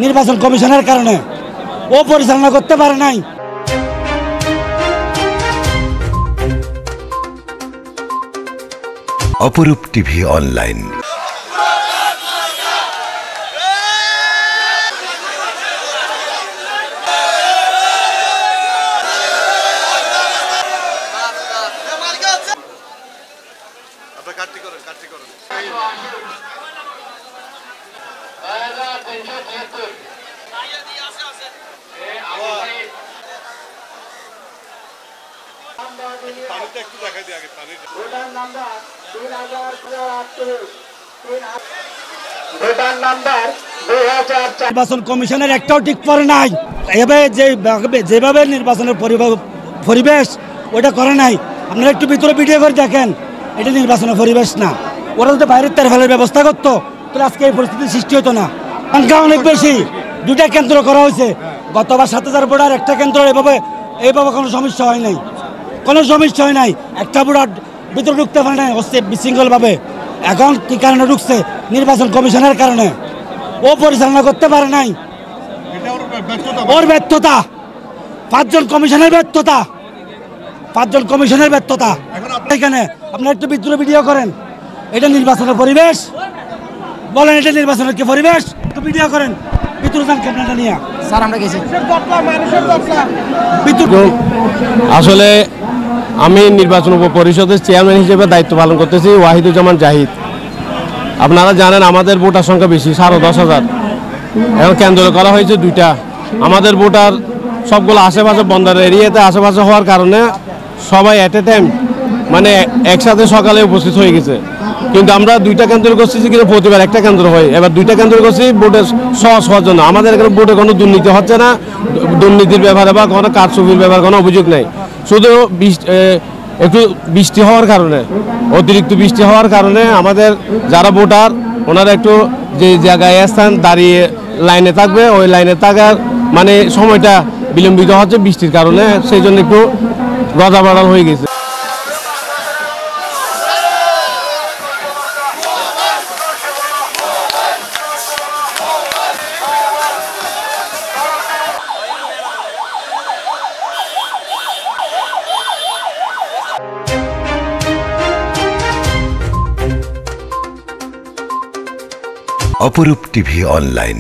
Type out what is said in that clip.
নির্বাচন কমিশনের কারণে ও পরিচালনা করতে পারে নাই। অপরূপ টিভি অনলাইন। নির্বাচন কমিশনের একটাও ঠিক করে নাই। যেভাবে নির্বাচনের পরিবেশ ওটা করে নাই। আপনারা একটু ভিতরে ভিডিও করে দেখেন, এটা নির্বাচনের পরিবেশ না। ওরা যদি বাইরের তার ফেলার ব্যবস্থা করতো তাহলে আজকে এই পরিস্থিতির সৃষ্টি হতো না। সংখ্যা অনেক বেশি, দুটা কেন্দ্র করা হয়েছে। গতবার 7000 ভোটার একটা কেন্দ্র, এইভাবে কোনো সমস্যা হয় নাই, কোনো সমস্যা হয় নাই। একটা ভোটার ভিতরে ঢুকতে পারে নাই হচ্ছে বিশৃঙ্খলভাবে। এখন কি কারণে ঢুকছে? নির্বাচন কমিশনের কারণে ও পরিচালনা করতে পারে নাই। ওর ব্যর্থতা, 5 জন কমিশনের ব্যর্থতা, 5 জন কমিশনের ব্যর্থতা। এখানে আপনারা একটু ভিতরে ভিডিও করেন, এটা নির্বাচনের পরিবেশ বলেন? এটা নির্বাচনের কি পরিবেশ? একটু ভিডিও করেন, ভিতরে যান ক্যামেরাটা নিয়ে। স্যার আমরা গেছি আসলে আমি নির্বাচন পরিষদের চেয়ারম্যান হিসেবে দায়িত্ব পালন করতেছি, ওয়াহিদুজ্জামান জাহিদ। আপনারা জানেন আমাদের ভোটার সংখ্যা বেশি, 10,500। এখন কেন্দ্র করা হয়েছে 2টা। আমাদের ভোটার সবগুলো আশেপাশে বন্দর এরিয়াতে আশেপাশে হওয়ার কারণে সবাই অ্যাট এ টাইম মানে একসাথে সকালে উপস্থিত হয়ে গেছে। কিন্তু আমরা 2টা কেন্দ্র করছি, কিন্তু প্রতিবার একটা কেন্দ্র হয়। এবার 2টা কেন্দ্র করছি ভোটের সহজ হওয়ার জন্য। আমাদের এখানে ভোটে কোনো দুর্নীতি হচ্ছে না, দুর্নীতির ব্যাপারে বা কোনো কারচুপির ব্যাপারে কোনো অভিযোগ নেই। শুধু একটু বৃষ্টি হওয়ার কারণে, অতিরিক্ত বৃষ্টি হওয়ার কারণে আমাদের যারা ভোটার ওনারা একটু যে জায়গায় স্থান দাঁড়িয়ে লাইনে থাকবে, ওই লাইনে থাকার মানে সময়টা বিলম্বিত হচ্ছে বৃষ্টির কারণে, সেই জন্য একটু গদাবাড়াল হয়ে গেছে। অপরূপ টিভি অনলাইন।